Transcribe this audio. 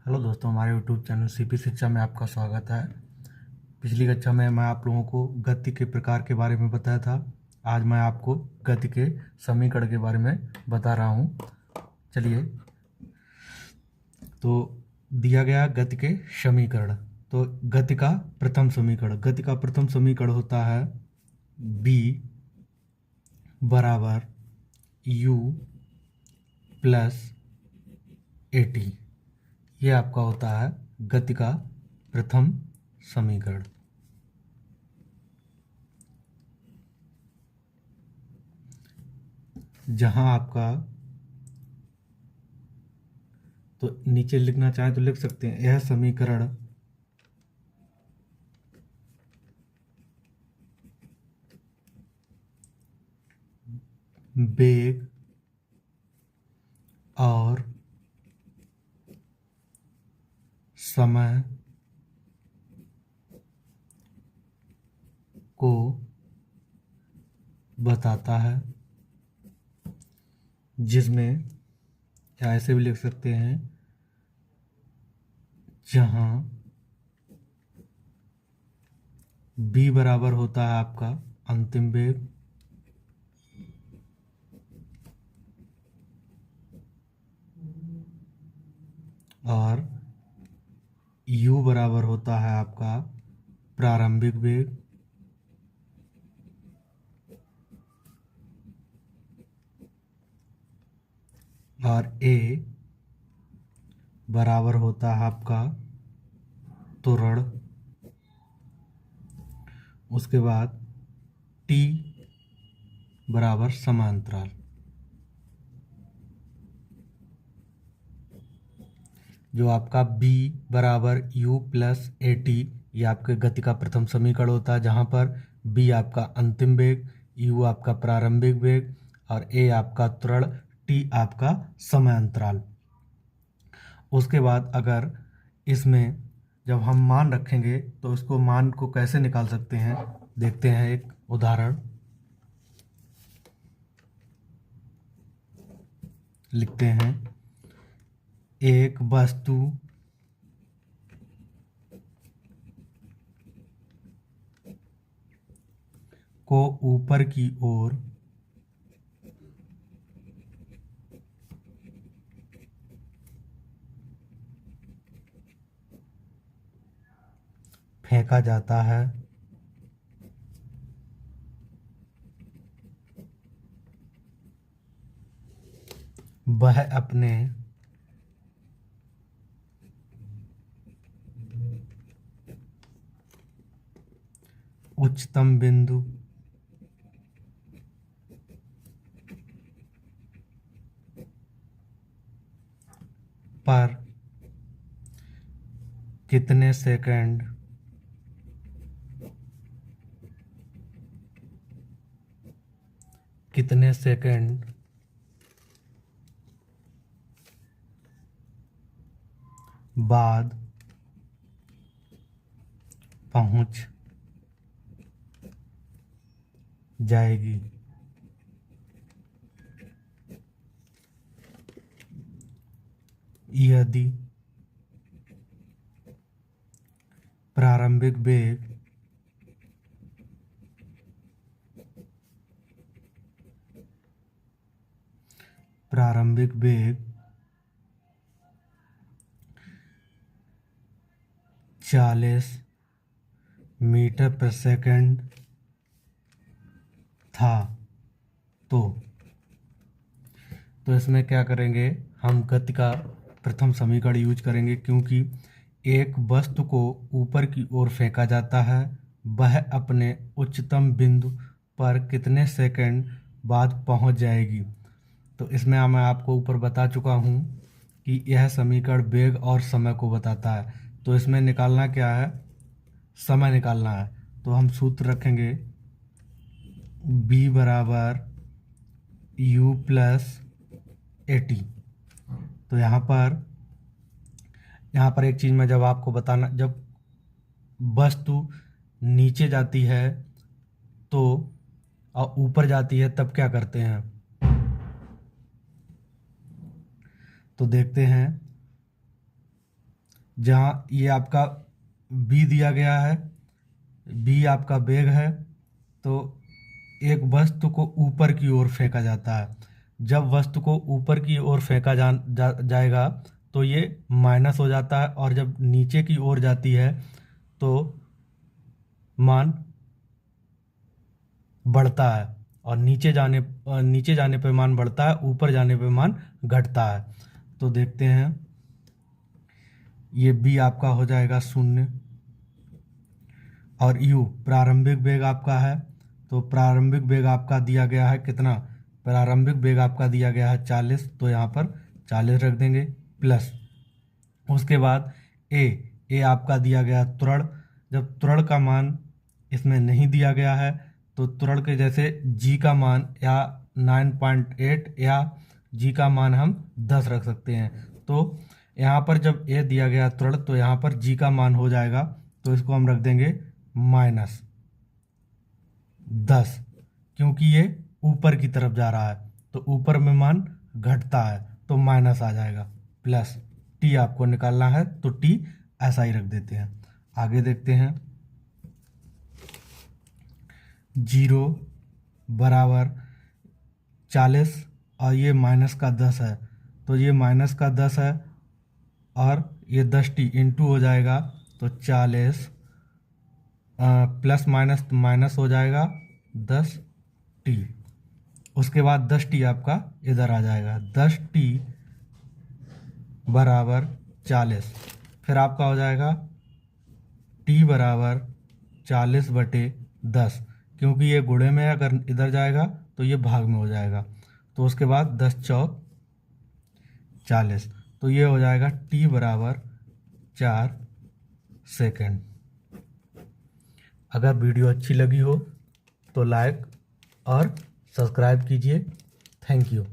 Hello दोस्तों, हमारे YouTube channel CP शिक्षा में आपका स्वागत है। पिछली कक्षा में मैं आप लोगों को गति के प्रकार के बारे में बताया था। आज मैं आपको गति के समीकरण के बारे में बता रहा हूँ। चलिए, तो दिया गया गति के समीकरण। तो गति का प्रथम समीकरण होता है b बराबर u प्लस at। ये आपका होता है गति का प्रथम समीकरण। जहां आपका, तो नीचे लिखना चाहें तो लिख सकते हैं, यह समीकरण वेग और समय को बताता है, जिसमें या ऐसे भी लिख सकते हैं, जहां b बराबर होता है आपका अंतिम वेग और u बराबर होता है आपका प्रारंभिक वेग और a बराबर होता है आपका त्वरण। उसके बाद t बराबर समांतराल। जो आपका b बराबर u प्लस at, ये आपके गति का प्रथम समीकरण होता है, जहाँ पर b आपका अंतिम वेग, u आपका प्रारंभिक वेग और a आपका त्वरण, t आपका समय अंतराल। उसके बाद अगर इसमें जब हम मान रखेंगे तो उसको मान को कैसे निकाल सकते हैं, देखते हैं एक उदाहरण। लिखते हैं, एक वस्तु को ऊपर की ओर फेंका जाता है। वह अपने उच्चतम बिंदु पर कितने सेकंड बाद पहुंच जाएगी। यदि प्रारंभिक वेग 40 मीटर प्रति सेकंड था, तो इसमें क्या करेंगे, हम गति का प्रथम समीकरण यूज करेंगे, क्योंकि एक वस्तु को ऊपर की ओर फेंका जाता है, वह अपने उच्चतम बिंदु पर कितने सेकंड बाद पहुंच जाएगी। तो इसमें मैं आपको ऊपर बता चुका हूं कि यह समीकरण वेग और समय को बताता है। तो इसमें निकालना क्या है, समय निकालना है। तो हम सूत्र रखेंगे b बराबर u प्लस at। तो यहाँ पर एक चीज़ मैं जब आपको बताना, जब वस्तु नीचे जाती है तो और ऊपर जाती है तब क्या करते हैं, तो देखते हैं। जहाँ ये आपका बी दिया गया है, बी आपका वेग है, तो एक वस्तु को ऊपर की ओर फेंका जाता है। जब वस्तु को ऊपर की ओर फेंका जाएगा तो ये माइनस हो जाता है, और जब नीचे की ओर जाती है तो मान बढ़ता है, और नीचे जाने पे मान बढ़ता है, ऊपर जाने पे मान घटता है। तो देखते हैं, ये बी आपका हो जाएगा 0, और यू प्रारंभिक वेग आपका है, तो प्रारंभिक वेग आपका दिया गया है कितना, प्रारंभिक वेग आपका दिया गया है 40, तो यहाँ पर 40 रख देंगे, प्लस उसके बाद ए आपका दिया गया त्वरण। जब त्वरण का मान इसमें नहीं दिया गया है तो त्वरण के जैसे जी का मान या 9.8 या जी का मान हम 10 रख सकते हैं। तो यहाँ पर जब ए दिया गया त्वरण तो यहाँ पर जी का मान हो जाएगा, तो इसको हम रख देंगे -10, क्योंकि ये ऊपर की तरफ जा रहा है तो ऊपर में मान घटता है तो माइनस आ जाएगा, प्लस टी आपको निकालना है तो टी ऐसा ही रख देते हैं। आगे देखते हैं, 0 बराबर 40 और ये -10 है, तो ये -10 है और ये 10t इंटू हो जाएगा, तो 40 प्लस माइनस माइनस हो जाएगा 10t। उसके बाद 10t आपका इधर आ जाएगा, 10t बराबर 40, फिर आपका हो जाएगा t बराबर 40/10, क्योंकि ये गुणे में अगर इधर जाएगा तो ये भाग में हो जाएगा। तो उसके बाद 10 चौक 40, तो ये हो जाएगा t बराबर 4 सेकेंड। अगर वीडियो अच्छी लगी हो तो लाइक और सब्सक्राइब कीजिए। Thank you.